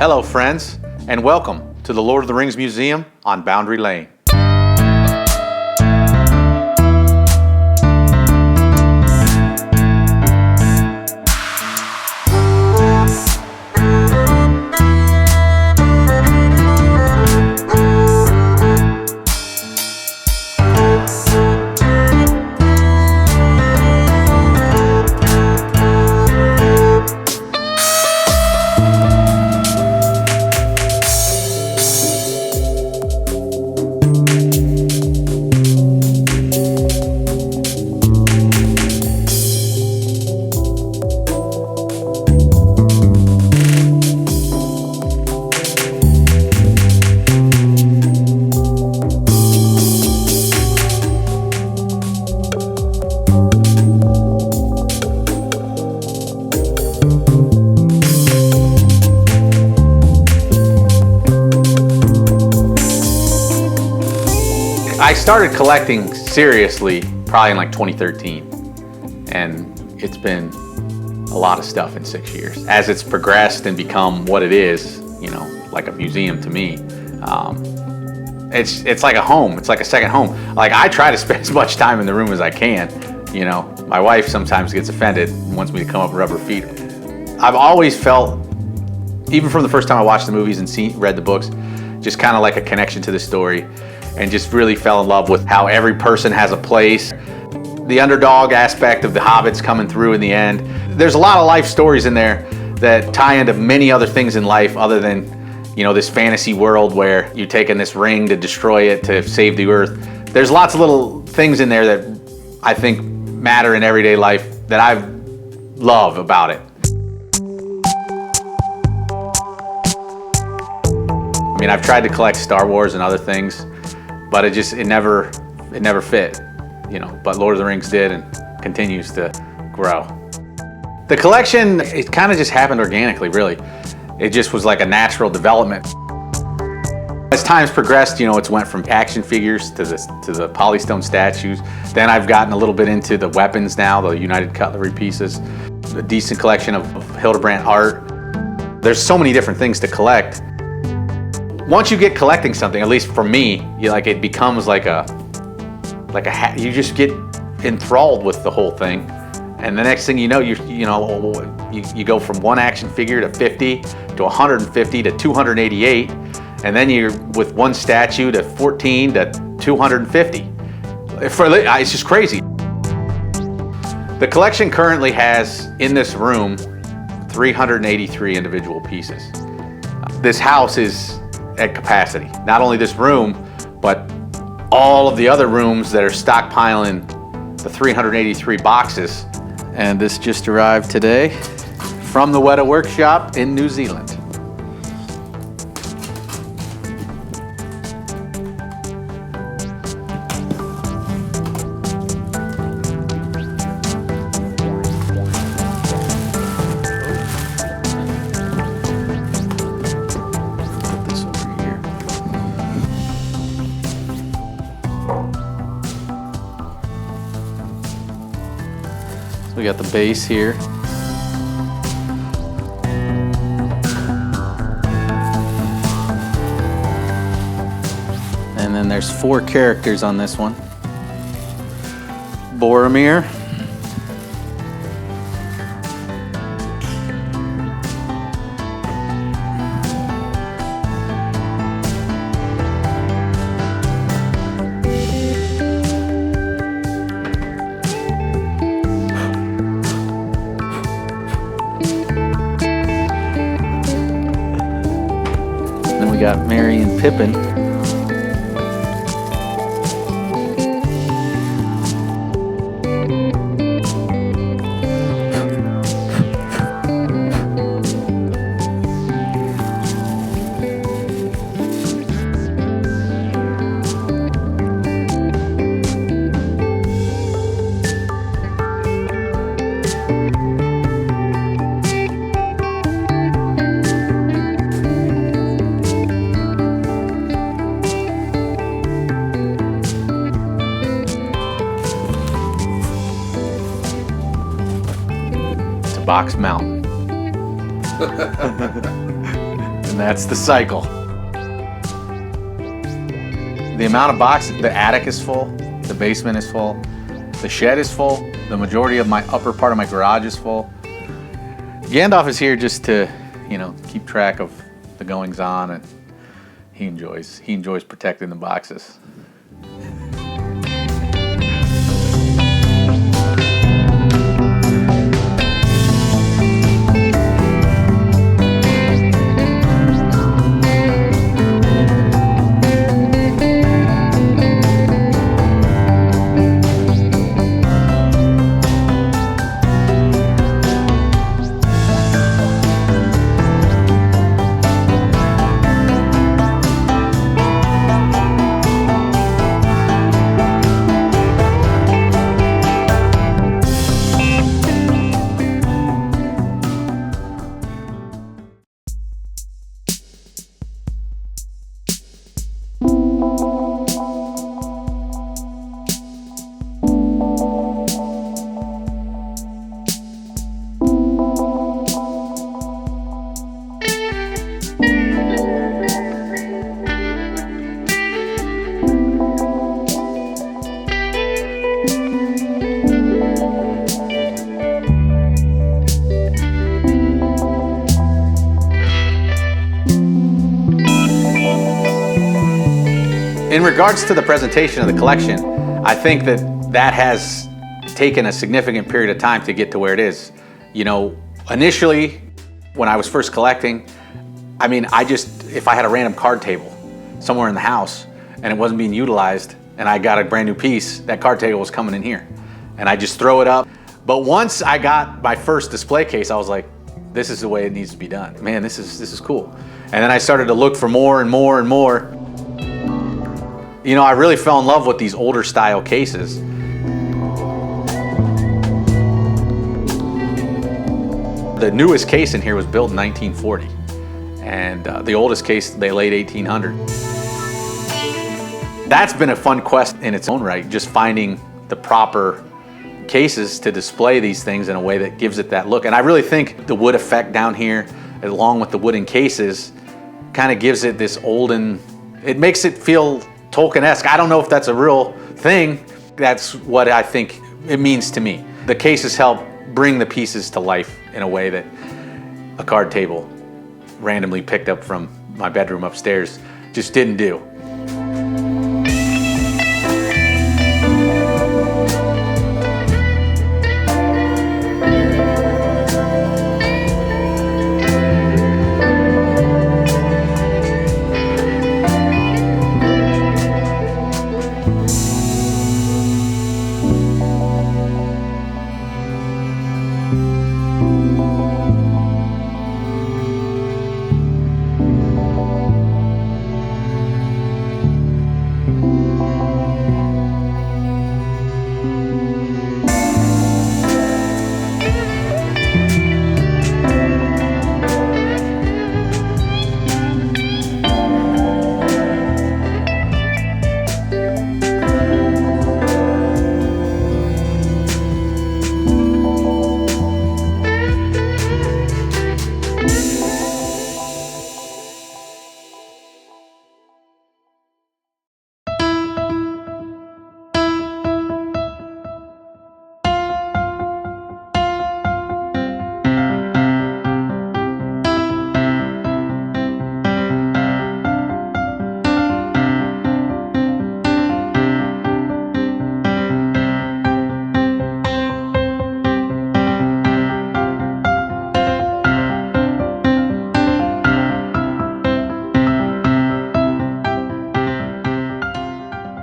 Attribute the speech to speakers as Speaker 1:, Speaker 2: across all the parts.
Speaker 1: Hello, friends, and welcome to the Lord of the Rings Museum on Boundary Lane. I started collecting seriously probably in like 2013, and it's been a lot of stuff in 6 years. As it's progressed and become what it is, you know, like a museum to me, it's like a home. It's like a second home. Like, I try to spend as much time in the room as I can. You know, my wife sometimes gets offended and wants me to come up and rub her feet. I've always felt, even from the first time I watched the movies and read the books, just kind of like a connection to the story. And just really fell in love with how every person has a place. The underdog aspect of the Hobbits coming through in the end. There's a lot of life stories in there that tie into many other things in life other than, you know, this fantasy world where you're taking this ring to destroy it to save the earth. There's lots of little things in there that I think matter in everyday life that I love about it. I mean, I've tried to collect Star Wars and other things, but it never fit, you know, but Lord of the Rings did and continues to grow. The collection, it kind of just happened organically, really. It just was like a natural development. As time's progressed, you know, it's went from action figures to the polystone statues. Then I've gotten a little bit into the weapons now, the United Cutlery pieces, a decent collection of Hildebrandt art. There's so many different things to collect. Once you get collecting something, at least for me, it becomes like you just get enthralled with the whole thing, and the next thing you know, you go from one action figure to 50 to 150 to 288, and then you're with one statue to 14 to 250. It's just crazy. The collection currently has in this room 383 individual pieces. This house is at capacity. Not only this room, but all of the other rooms that are stockpiling the 383 boxes. And this just arrived today from the Weta workshop in New Zealand. We got the base here. And then there's 4 characters on this one. Boromir. We got Merry and Pippin. Box Mountain. And And that's the cycle. The amount of boxes, the attic is full, the basement is full, the shed is full, the majority of my upper part of my garage is full. Gandalf is here just to, keep track of the goings on, and he enjoys protecting the boxes. In regards to the presentation of the collection, I think that has taken a significant period of time to get to where it is. Initially, when I was first collecting, if I had a random card table somewhere in the house and it wasn't being utilized and I got a brand new piece, that card table was coming in here. And I just throw it up. But once I got my first display case, I was like, this is the way it needs to be done. Man, this is cool. And then I started to look for more and more and more. I really fell in love with these older style cases. The newest case in here was built in 1940, and the oldest case, the late 1800. That's been a fun quest in its own right, just finding the proper cases to display these things in a way that gives it that look. And I really think the wood effect down here, along with the wooden cases, kind of gives it this olden, it makes it feel Tolkien-esque. I don't know if that's a real thing. That's what I think it means to me. The cases help bring the pieces to life in a way that a card table randomly picked up from my bedroom upstairs just didn't do.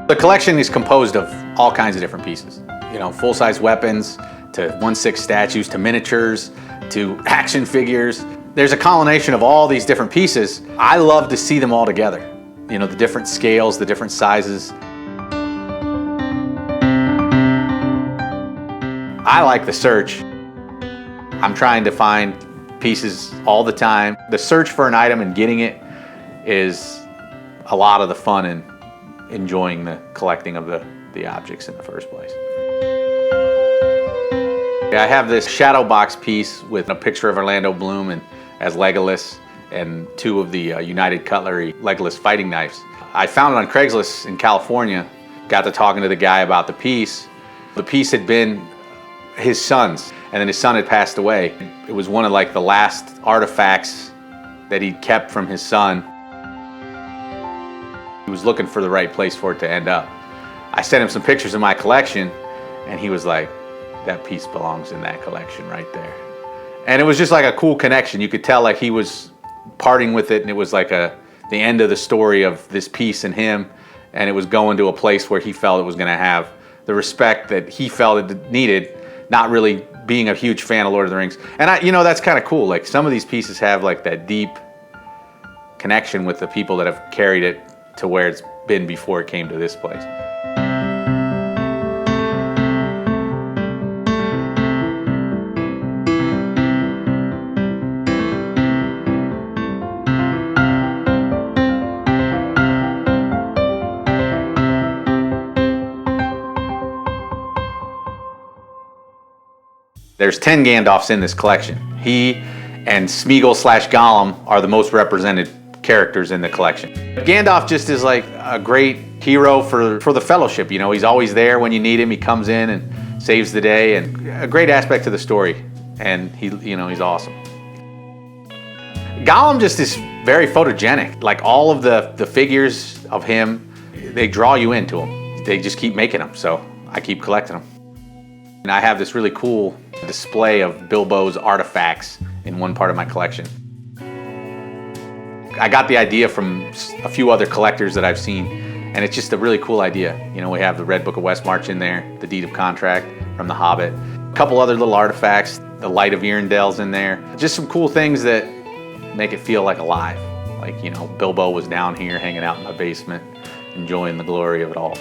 Speaker 1: The collection is composed of all kinds of different pieces. Full-size weapons, to 1/6 statues, to miniatures, to action figures. There's a combination of all these different pieces. I love to see them all together. The different scales, the different sizes. I like the search. I'm trying to find pieces all the time. The search for an item and getting it is a lot of the fun in enjoying the collecting of the objects in the first place. I have this shadow box piece with a picture of Orlando Bloom and as Legolas, and 2 of the United Cutlery legless fighting knives. I found it on Craigslist in California, got to talking to the guy about the piece. The piece had been his son's, and then his son had passed away. It was one of like the last artifacts that he'd kept from his son. He was looking for the right place for it to end up. I sent him some pictures of my collection, and he was like, that piece belongs in that collection right there. And it was just like a cool connection. You could tell like he was parting with it, and it was like the end of the story of this piece and him, and it was going to a place where he felt it was gonna have the respect that he felt it needed, not really being a huge fan of Lord of the Rings. And you know, that's kind of cool. Like some of these pieces have like that deep connection with the people that have carried it to where it's been before it came to this place. There's 10 Gandalfs in this collection. He and Smeagol/Gollum are the most represented characters in the collection. Gandalf just is like a great hero for the Fellowship. You know, he's always there when you need him. He comes in and saves the day, and a great aspect to the story. And he's awesome. Gollum just is very photogenic. Like all of the figures of him, they draw you into them. They just keep making them, so I keep collecting them. And I have this really cool display of Bilbo's artifacts in one part of my collection. I got the idea from a few other collectors that I've seen, and it's just a really cool idea. You know, we have the Red Book of Westmarch in there, the Deed of Contract from the Hobbit, a couple other little artifacts, the Light of Earendell's in there. Just some cool things that make it feel like alive. Like, you know, Bilbo was down here hanging out in my basement, enjoying the glory of it all.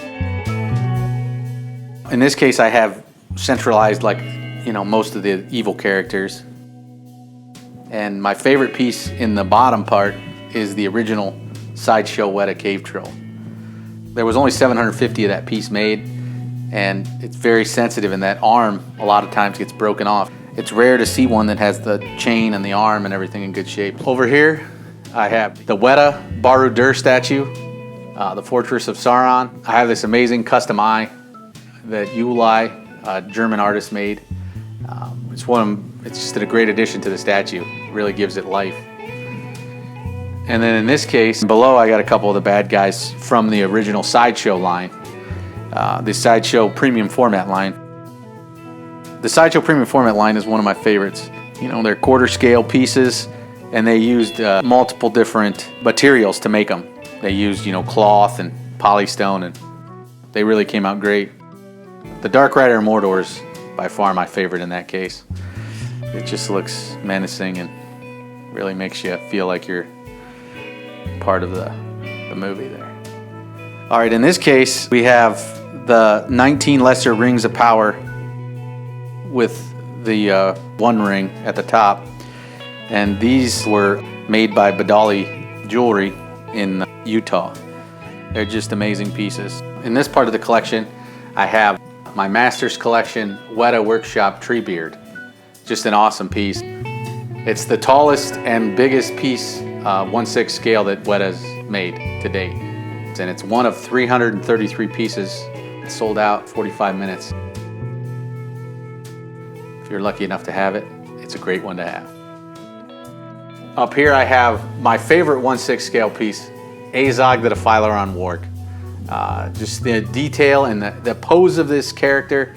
Speaker 1: In this case, I have centralized, like, you know, most of the evil characters. And my favorite piece in the bottom part is the original Sideshow Weta cave troll. There was only 750 of that piece made, and it's very sensitive, and that arm a lot of times gets broken off. It's rare to see one that has the chain and the arm and everything in good shape. Over here, I have the Weta Barad-dûr statue, the Fortress of Sauron. I have this amazing custom eye that Ulai, a German artist, made. It's just a great addition to the statue. It really gives it life. And then in this case, below I got a couple of the bad guys from the original Sideshow line, the Sideshow Premium Format line. The Sideshow Premium Format line is one of my favorites. You know, they're quarter scale pieces, and they used multiple different materials to make them. They used, you know, cloth and polystone, and they really came out great. The Dark Rider of Mordor is by far my favorite in that case. It just looks menacing and really makes you feel like you're part of the movie there. All right, in this case, we have the 19 lesser rings of power with the one ring at the top. And these were made by Badali Jewelry in Utah. They're just amazing pieces. In this part of the collection, I have my Masters Collection Weta Workshop Treebeard. Just an awesome piece. It's the tallest and biggest piece, 1/6 scale that Weta's made to date. And it's one of 333 pieces. It's sold out 45 minutes. If you're lucky enough to have it, it's a great one to have. Up here I have my favorite 1/6 scale piece, Azog the Defiler Warg. Just the detail and the pose of this character,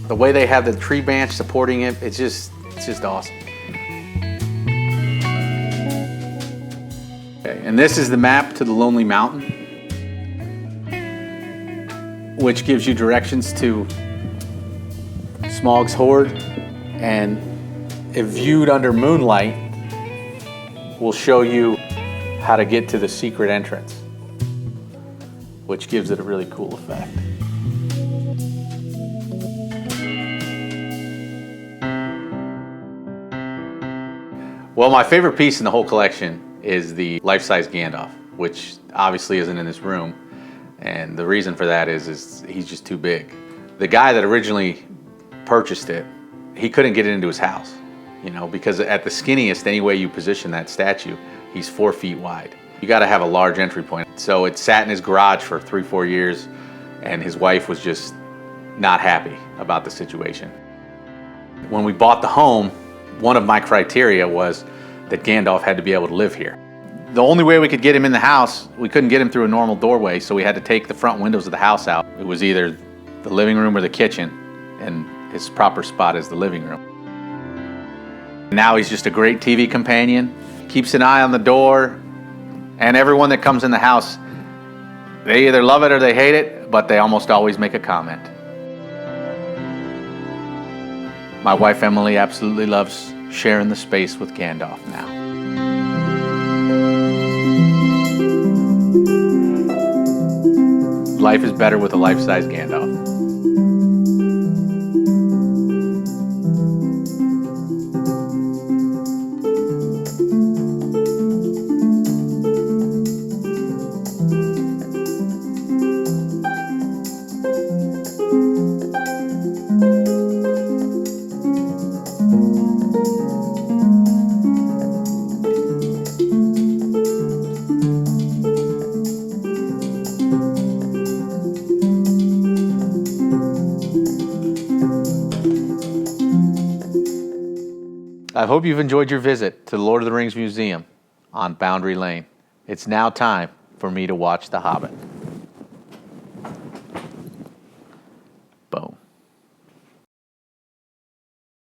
Speaker 1: the way they have the tree branch supporting it, it's just awesome. Okay, and this is the map to the Lonely Mountain, which gives you directions to Smaug's Hoard, and if viewed under moonlight, will show you how to get to the secret entrance, which gives it a really cool effect. Well, my favorite piece in the whole collection is the life-size Gandalf, which obviously isn't in this room. And the reason for that is he's just too big. The guy that originally purchased it, he couldn't get it into his house, you know, because at the skinniest, any way you position that statue, He's 4 feet wide. You got to have a large entry point. So it sat in his garage for 3-4 years, and his wife was just not happy about the situation. When we bought the home, one of my criteria was that Gandalf had to be able to live here. The only way we could get him in the house, we couldn't get him through a normal doorway, so we had to take the front windows of the house out. It was either the living room or the kitchen, and his proper spot is the living room. Now he's just a great TV companion, keeps an eye on the door, and everyone that comes in the house, they either love it or they hate it, but they almost always make a comment. My wife Emily absolutely loves sharing the space with Gandalf now. Life is better with a life-size Gandalf. I hope you've enjoyed your visit to the Lord of the Rings Museum on Boundary Lane. It's now time for me to watch The Hobbit.